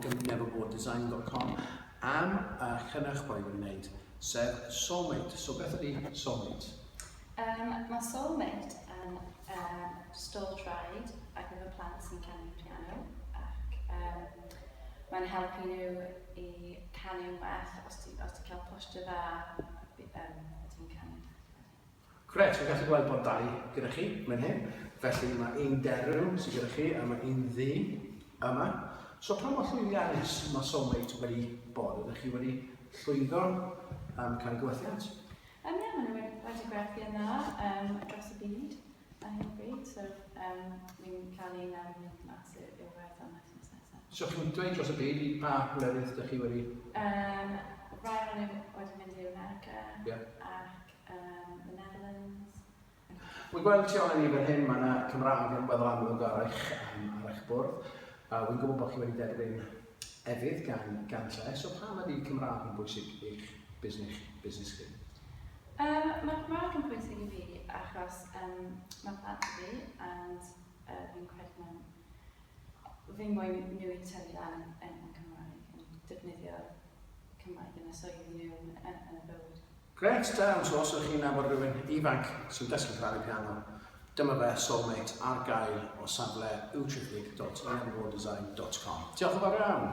neverboredesign.com am chynnyrch bod ni'n wneud, sef Soulmate. So beth ydy Soulmate? Mae Soulmate yn stôl traed ac efo plant sy'n canu piano ac mae'n helpu nhw i canu'n well os ti'n cael postio dda ti'n canu. Gret, fi'n gallu gweld bod dau gyda chi, mae'n hyn. Felly mae un derw sydd gyda chi a mae un ddi yma. So pa mor llwyddiannus mae Soulmate wedi bod? Ydych chi wedi llwyddo cael gwerthiant? Ie, maen nhw wedi gwerthu yna dros y byd ar hyn o bryd, so fi'n cael un am mas i'w werth am wythnos nesaf. So chi'n dweud dros y byd i pa wledydd ydych chi wedi? Rai o'n nhw wedi mynd i America ac the Netherlands. Wy'n gweld ti o'n ni fan hyn, mae yna Cymraeg yn weddol amlwg ar eich bwrdd. Wy'n gwybod bod chi wedi derbyn efydd gan lle, so pam ydy Cymraeg yn bwysig i'ch busnes chi? Mae Cymraeg yn bwysig i fi achos mae plant fi and fi'n credu mewn fi'n moyn nhw i tyfu lan yn Cymraeg, yn defnyddio Cymraeg yn y swydd nhw yn y bywyd. Gret, da, so os ydych chi'n nabod rhywun ifanc sy'n dysgu canu piano, dyma fe Soulmate ar gael o safle www.neverboredesign.com. Diolch yn fawr iawn.